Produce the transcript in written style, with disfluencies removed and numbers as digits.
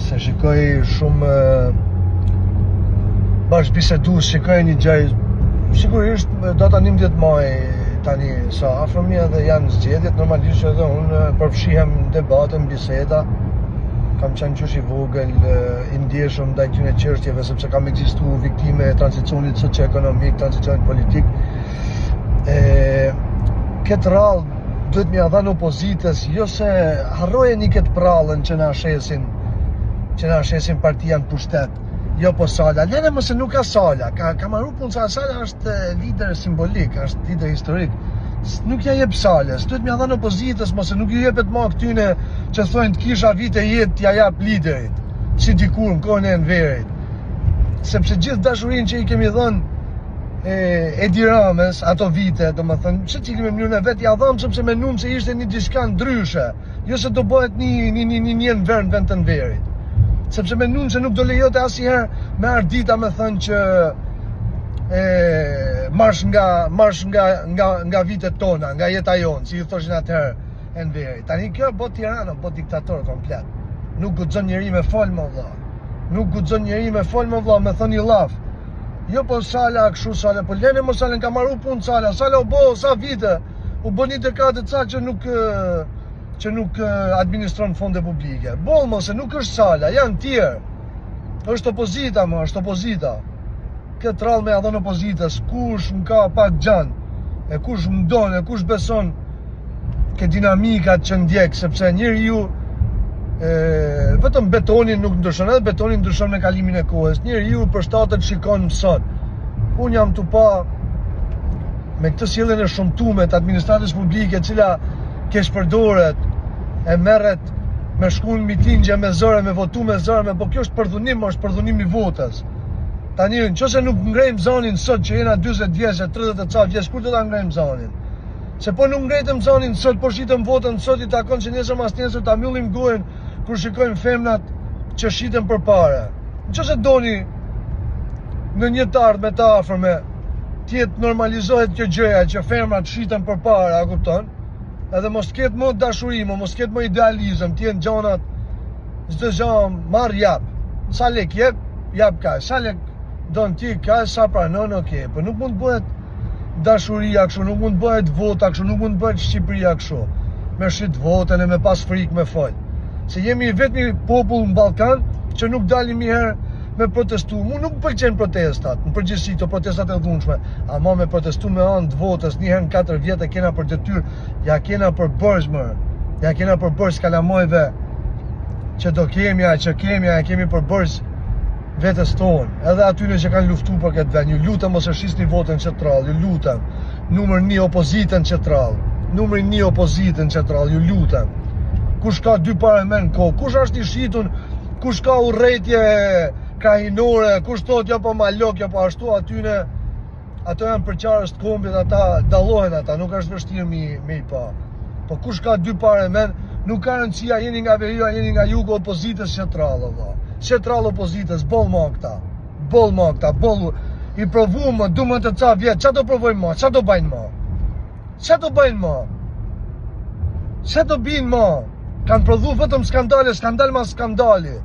se shikoj shumë bashkëbisedues, shikoj një gjë, sigurisht do ta 11 maj tani, sa afër mia dhe janë zgjedhjet, normalisht edhe unë përfshihem në debatën, biseda. Kam qenë qysh i vogël, i ndjeshëm ndaj këtyre çështjeve, sepse kam ekzistuar viktime e tranzicionit socio-ekonomik, tranzicionit politik. Këtë rallë duhet m'ia dhënë opozitës, jo se harrojeni këtë prallën që na shesin partia në pushtet. Jo po Sala, lene mëse nuk ka Sala, ka marrë punë Sala është lider simbolik, është lider historik. Nuk ja jep Salës, duhet m'ia dhënë opozitës, mëse nuk ju jepet më këtyne që thonë të kisha vite jetë t'ja jap liderit, si dikur në kohën e Enverit. Sepse gjithë dashurinë që i kemi dhënë Edi Ramës ato vite, domethënë, që cilin me mënyrën e vet ja dhëm sepse mendum se ishte një diçka ndryshe, jo se do bëhet një Enver në vend të Enverit. Sepse mendum se nuk do lejote asnjëherë me ardita me thënë që marsh nga vitet tona, nga jeta jonë, si ju thoshin atëherë Enveri. Tani kjo bot Tirana, bot diktator komplet. Nuk guxon njeri me fol më vlla. Nuk guxon njeri me fol më vlla, me thënë i llaf. Jo po Sala kështu Sala, po lene mos Sala ka marrë punë Sala. Sala u bë sa vite, u bën një dekadë ca që nuk administron fonde publike. Boll mos se nuk është Sala, janë tjerë. Është opozita më, është opozita. Këtë rallë me ja dhënë opozitës, kush m'ka pak gjan, e kush m'don, e kush beson ke dinamikat që ndjek, sepse njeriu vetëm betonin nuk ndryshon, edhe betonin ndryshon me kalimin e kohës. Njeriu përshtatet, shikon, mëson. Unë jam tu pa me këtë sjelljen e shumtuar të administratës publike, e cila kesh përdoret, e merret me shkuën mitingje me zëre, me votu me zëre, po kjo është përdhunim, është përdhunim i votës. Tani, nëse nuk ngrejmë zonin sot që jena 40 vjeç, 30 e ca vjeç, kur do ta ngrejmë zonin? Se po nuk ngrejtëm zonin sot, po shitëm votën sot, i takon që nesër mas nesër ta mbyllim gojën kur shikojmë femnat që shiten përpara. Nëse doni në një të ardhme të afërme tjetë normalizohet kjo gjëja që femrat shiten përpara, a kupton? Edhe mos ketë më dashuri, mos ketë më idealizëm, t'jenë gjanat, çdo gjë marr jap. Sa lek jap ka, sa lek don ti ka, sa pranon, okay, po nuk mund bëhet dashuria kështu, nuk mund bëhet vota kështu, nuk mund bëhet Shqipëria kështu. Me shit votën e me pas frikë me fol. Se jemi vetmi popull në Ballkan që nuk dalim një herë me protestu. Mu nuk pëlqen protestat, në përgjithësi këto protestat e dhunshme, ama me protestu me anë të votës, një herë në 4 vjet e kena për detyrë, ja kena për bërz më, ja kena për bërz kalamojve që do kemi, ja kemi për bërz vetës tonë, edhe atyre që kanë luftu për këtë vend. Ju lutem mos e shisni votën qendrale, ju lutem. Numër 1 opozitën qendrale. Numër 1 opozitën qendrale, ju lutem. Kush ka 2 parlament kohë, kush është i shitun, kush ka urrëtie krahinore, kush thot jo po malok, jo po ashtu, atyne ato janë përqarës të kombit, ata dallohen ata, nuk është vështirë me i pa. Po kush ka 2 parlament, nuk ka rëndësia, jeni nga veriu, jeni nga jugu, opozitës qendrale, valla. Qendrale opozitës, boll më këta, boll i provuam më, dumë të ca vjet, çfarë do provojmë më, çfarë do bëjnë më? Çfarë do bëjnë më? Çfarë do bëjnë më? Kanë prodhu vetëm skandale, skandal mas skandali.